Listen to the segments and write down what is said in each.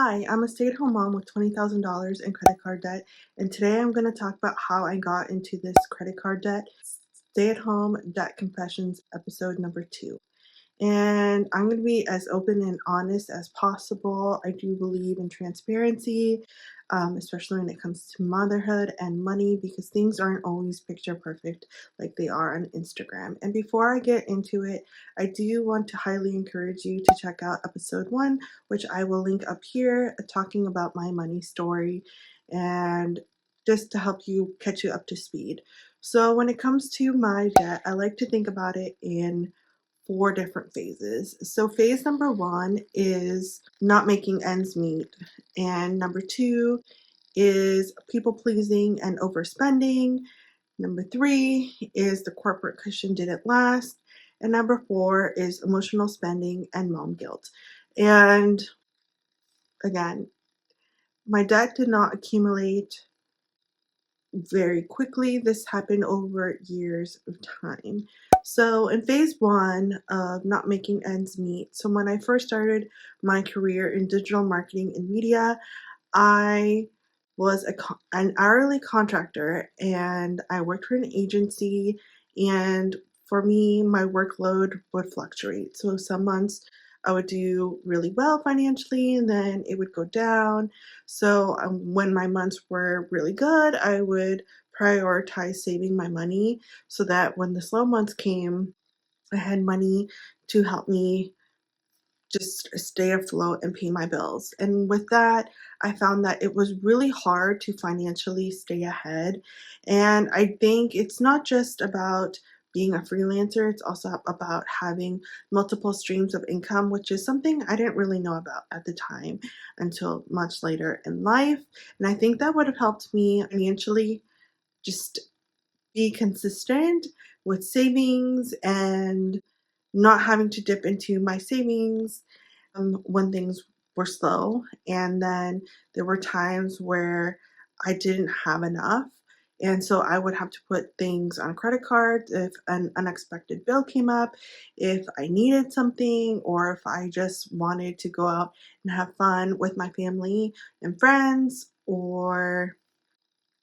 Hi, I'm a stay-at-home mom with $20,000 in credit card debt, and today I'm going to talk about how I got into this credit card debt. Stay-at-home Debt Confessions, episode number 2. And I'm going to be as open and honest as possible. I do believe in transparency, especially when it comes to motherhood and money, because things aren't always picture perfect like they are on Instagram. And before I get into it, I do want to highly encourage you to check out episode 1, which I will link up here, talking about my money story and just to help you catch you up to speed. So when it comes to my debt, I like to think about it in 4 different phases. So phase number 1 is not making ends meet, and number 2 is people pleasing and overspending. Number 3 is the corporate cushion didn't last, and number 4 is emotional spending and mom guilt. And again, my debt did not accumulate very quickly. This happened over years of time. So in phase 1 of not making ends meet, so when I first started my career in digital marketing and media, I was an hourly contractor and I worked for an agency, and for me, my workload would fluctuate. So some months I would do really well financially and then it would go down. So when my months were really good, I would prioritize saving my money so that when the slow months came, I had money to help me just stay afloat and pay my bills. And with that, I found that it was really hard to financially stay ahead. And I think it's not just about being a freelancer, it's also about having multiple streams of income, which is something I didn't really know about at the time until much later in life. And I think that would have helped me financially just be consistent with savings and not having to dip into my savings when things were slow. And then there were times where I didn't have enough. And so I would have to put things on credit cards if an unexpected bill came up, if I needed something, or if I just wanted to go out and have fun with my family and friends, or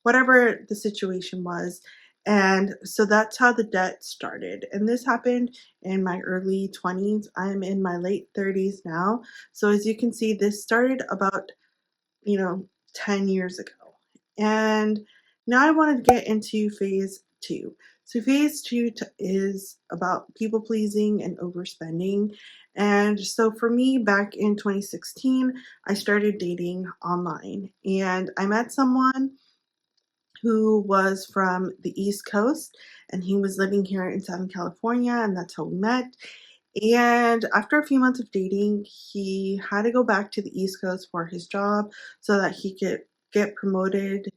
whatever the situation was. And so that's how the debt started. And this happened in my early 20s. I'm in my late 30s now. So as you can see, this started about, 10 years ago. And now I want to get into phase 2. So phase 2 is about people pleasing and overspending. And so for me, back in 2016, I started dating online and I met someone who was from the East Coast, and he was living here in Southern California, and that's how we met. And after a few months of dating, he had to go back to the East Coast for his job so that he could get promoted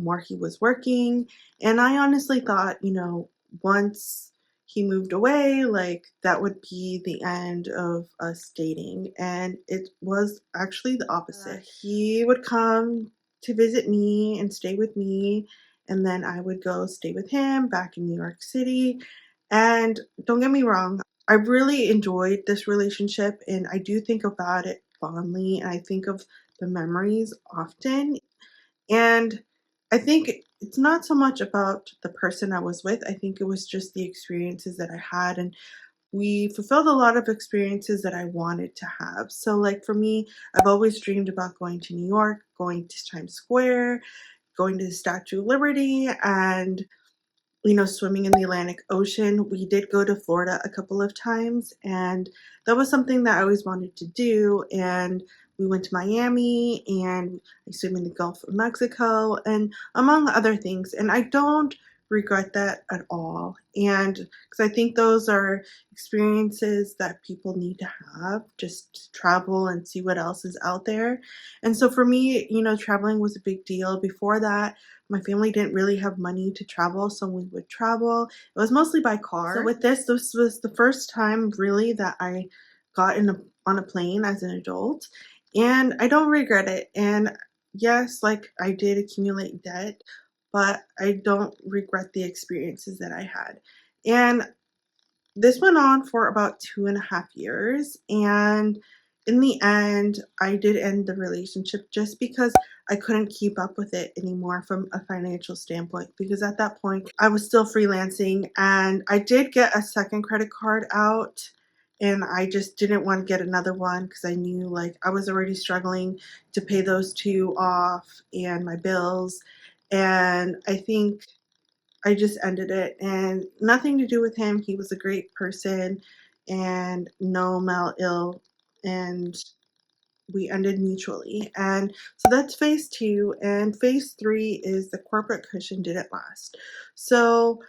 where he was working. And I honestly thought, once he moved away, like that would be the end of us dating. And it was actually the opposite. He would come to visit me and stay with me, and then I would go stay with him back in New York City. And don't get me wrong, I really enjoyed this relationship and I do think about it fondly and I think of the memories often. And I think it's not so much about the person I was with. I think it was just the experiences that I had, and we fulfilled a lot of experiences that I wanted to have. So like for me, I've always dreamed about going to New York, going to Times Square, going to the Statue of Liberty, and swimming in the Atlantic Ocean. We did go to Florida a couple of times, and that was something that I always wanted to do. And we went to Miami, and I swam in the Gulf of Mexico, and among other things. And I don't regret that at all. And because I think those are experiences that people need to have, just to travel and see what else is out there. And so for me, traveling was a big deal. Before that, my family didn't really have money to travel, so we would travel. It was mostly by car. So with this was the first time really that I got on a plane as an adult, and I don't regret it. And yes, like I did accumulate debt, but I don't regret the experiences that I had. And this went on for about 2.5 years, and in the end, I did end the relationship just because I couldn't keep up with it anymore from a financial standpoint, because at that point I was still freelancing and I did get a second credit card out, and I just didn't want to get another one because I knew like I was already struggling to pay those two off and my bills. And I think I just ended it, and nothing to do with him. He was a great person and no mal ill, and we ended mutually. And so that's phase two. And phase three is the corporate cushion didn't last. So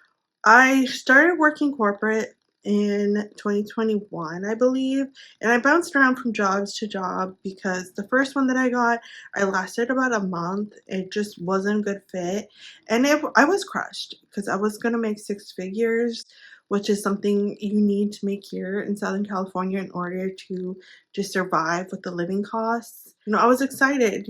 I started working corporate in 2021, I believe, and I bounced around from jobs to job because the first one that I got, I lasted about a month. It just wasn't a good fit, and I was crushed because I was gonna make six figures, which is something you need to make here in Southern California in order to just survive with the living costs. I was excited,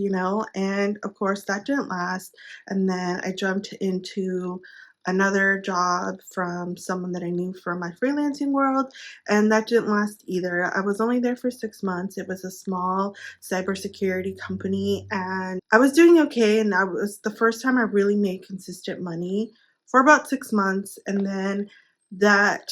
and of course that didn't last. And then I jumped into another job from someone that I knew from my freelancing world, and that didn't last either. I was only there for 6 months. It was a small cybersecurity company, and I was doing okay. And that was the first time I really made consistent money for about 6 months. And then that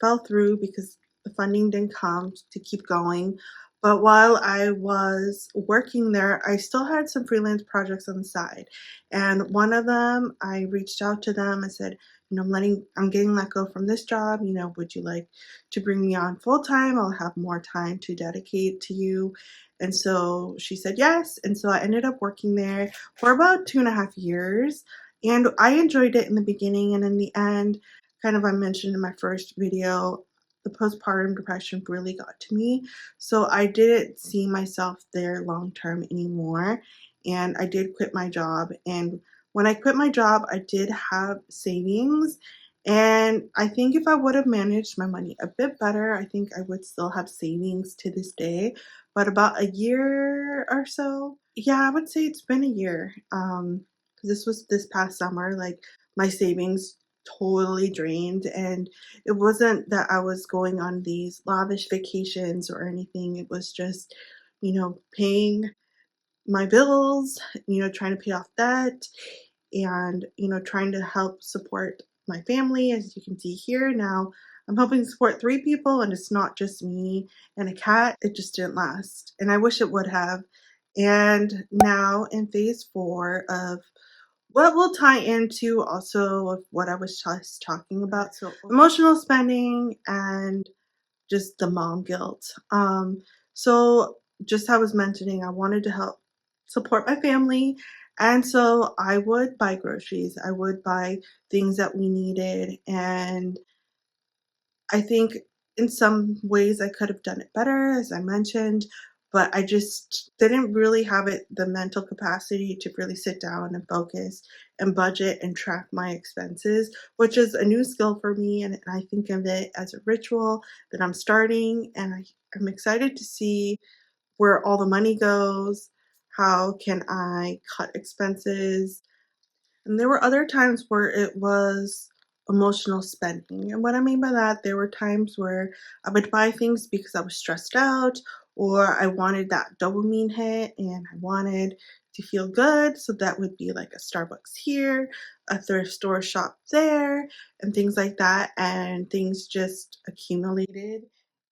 fell through because the funding didn't come to keep going. But while I was working there, I still had some freelance projects on the side. And one of them, I reached out to them and said, I'm getting let go from this job. Would you like to bring me on full time? I'll have more time to dedicate to you. And so she said yes. And so I ended up working there for about 2.5 years. And I enjoyed it in the beginning, and in the end, kind of I mentioned in my first video, the postpartum depression really got to me. So I didn't see myself there long term anymore. And I did quit my job. And when I quit my job, I did have savings. And I think if I would have managed my money a bit better, I think I would still have savings to this day. But about a year or so, yeah, I would say it's been a year. 'Cause this was this past summer, like my savings totally drained, and it wasn't that I was going on these lavish vacations or anything. It was just, paying my bills, trying to pay off debt, and, trying to help support my family. As you can see here now, I'm helping support three people, and it's not just me and a cat. It just didn't last. And I wish it would have. And now in phase four of what will tie into also of what I was just talking about. So emotional spending and just the mom guilt. So just I was mentioning, I wanted to help support my family. And so I would buy groceries. I would buy things that we needed. And I think in some ways I could have done it better, as I mentioned, but I just didn't really have the mental capacity to really sit down and focus and budget and track my expenses, which is a new skill for me. And I think of it as a ritual that I'm starting, and I'm excited to see where all the money goes. How can I cut expenses? And there were other times where it was emotional spending. And what I mean by that, there were times where I would buy things because I was stressed out, or I wanted that dopamine hit and I wanted to feel good. So that would be like a Starbucks here, a thrift store shop there, and things like that. And things just accumulated.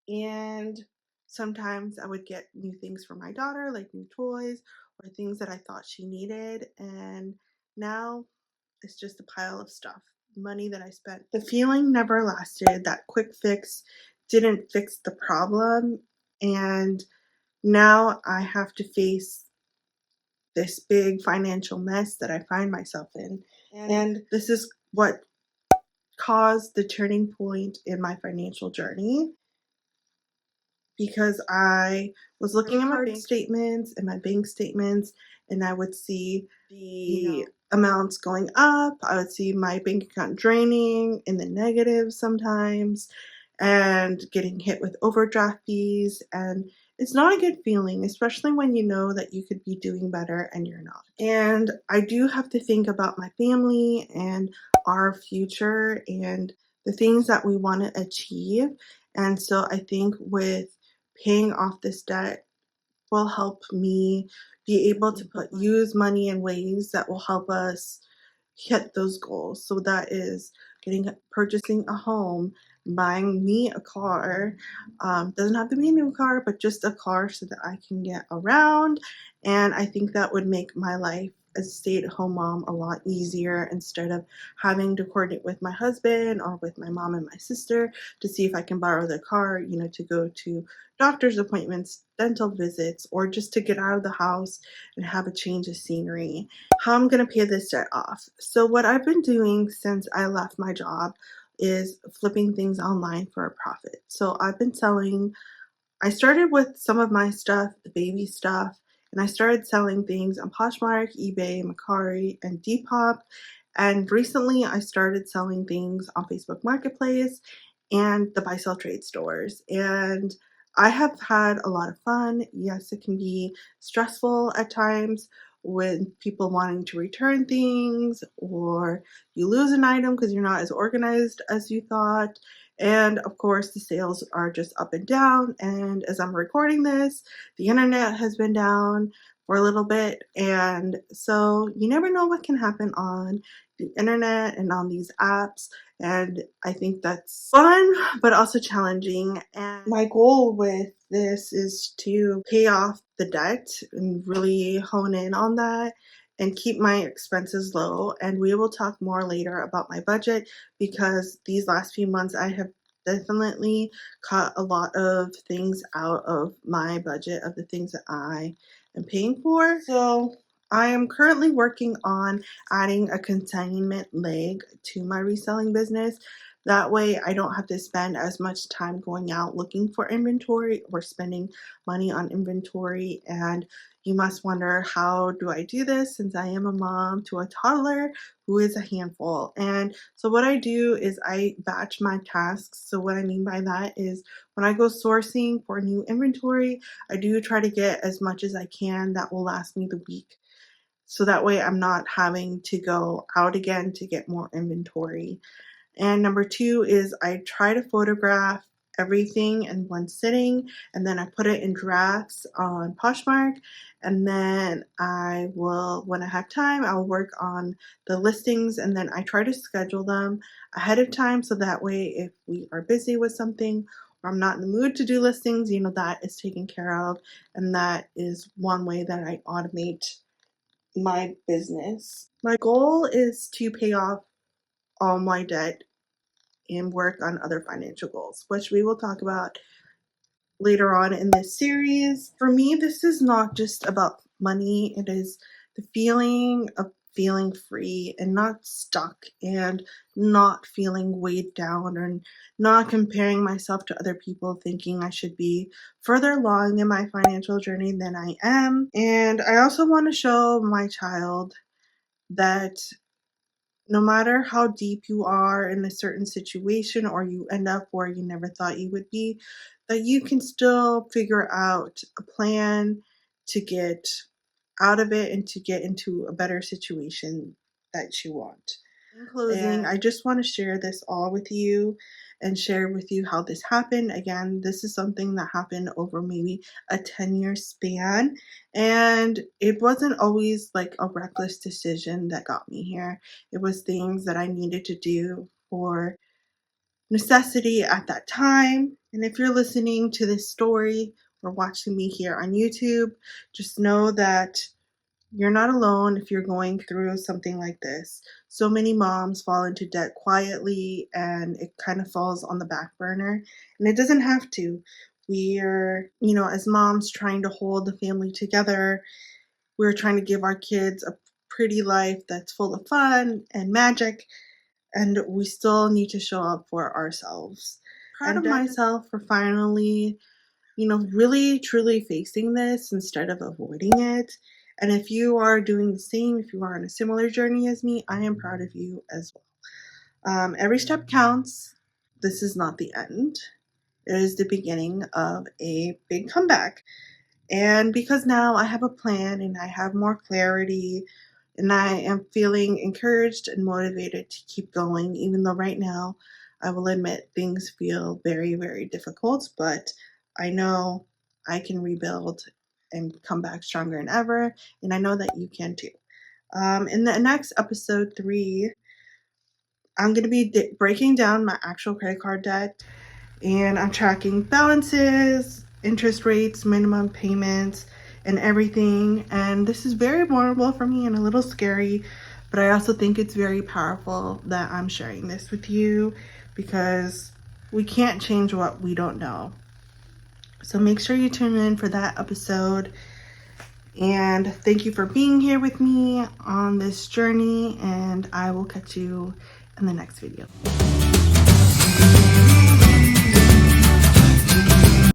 And sometimes I would get new things for my daughter, like new toys or things that I thought she needed. And now it's just a pile of stuff, money that I spent. The feeling never lasted. That quick fix didn't fix the problem. And now I have to face this big financial mess that I find myself in. And this is what caused the turning point in my financial journey, because I was looking at my bank statements and and I would see the amounts going up. I would see my bank account draining in the negative sometimes, and getting hit with overdraft fees. And it's not a good feeling, especially when you know that you could be doing better and you're not. And I do have to think about my family and our future and the things that we want to achieve. And so I think with paying off this debt will help me be able to use money in ways that will help us hit those goals. So that is purchasing a home, buying me a car. Doesn't have to be a new car, but just a car so that I can get around. And I think that would make my life as a stay-at-home mom a lot easier instead of having to coordinate with my husband or with my mom and my sister to see if I can borrow the car, to go to doctor's appointments, dental visits, or just to get out of the house and have a change of scenery. How I'm going to pay this debt off. So what I've been doing since I left my job is flipping things online for a profit. So I started with some of my stuff, the baby stuff, and I started selling things on Poshmark, eBay, Mercari, and Depop. And recently I started selling things on Facebook Marketplace and the buy sell trade stores. And I have had a lot of fun. Yes, it can be stressful at times with people wanting to return things, or you lose an item because you're not as organized as you thought. And of course, the sales are just up and down. And as I'm recording this, the internet has been down for a little bit. And so you never know what can happen on the internet and on these apps. And I think that's fun, but also challenging. And my goal with this is to pay off the debt and really hone in on that and keep my expenses low. And we will talk more later about my budget, because these last few months I have definitely cut a lot of things out of my budget of the things that I am paying for. So I am currently working on adding a consignment leg to my reselling business. That way I don't have to spend as much time going out looking for inventory or spending money on inventory. And you must wonder, how do I do this since I am a mom to a toddler who is a handful? And so what I do is I batch my tasks. So what I mean by that is when I go sourcing for new inventory, I do try to get as much as I can that will last me the week. So that way I'm not having to go out again to get more inventory. And number two is I try to photograph everything in one sitting, and then I put it in drafts on Poshmark. And then I will, when I have time, I'll work on the listings, and then I try to schedule them ahead of time so that way if we are busy with something or I'm not in the mood to do listings, that is taken care of. And that is one way that I automate my business. My goal is to pay off all my debt and work on other financial goals, which we will talk about later on in this series. For me, this is not just about money, it is the feeling of feeling free and not stuck and not feeling weighed down or not comparing myself to other people, thinking I should be further along in my financial journey than I am. And I also want to show my child that no matter how deep you are in a certain situation or you end up where you never thought you would be, that you can still figure out a plan to get out of it and to get into a better situation that you want. In closing, I just want to share this all with you and share with you how this happened. Again, this is something that happened over maybe a 10-year span, and it wasn't always like a reckless decision that got me here. It was things that I needed to do for necessity at that time. And if you're listening to this story or watching me here on YouTube, just know that you're not alone if you're going through something like this. So many moms fall into debt quietly and it kind of falls on the back burner. And it doesn't have to. We're, as moms trying to hold the family together, we're trying to give our kids a pretty life that's full of fun and magic. And we still need to show up for ourselves. Proud of myself for finally really truly facing this instead of avoiding it. And if you are doing the same, if you are on a similar journey as me, I am proud of you as well. Every step counts. This is not the end. It is the beginning of a big comeback. And because now I have a plan and I have more clarity and I am feeling encouraged and motivated to keep going, even though right now I will admit things feel very, very difficult, but I know I can rebuild and come back stronger than ever, and I know that you can too. In the next episode 3, I'm going to be breaking down my actual credit card debt, and I'm tracking balances, interest rates, minimum payments, and everything. And this is very vulnerable for me and a little scary, but I also think it's very powerful that I'm sharing this with you because we can't change what we don't know. So make sure you tune in for that episode. And thank you for being here with me on this journey, and I will catch you in the next video.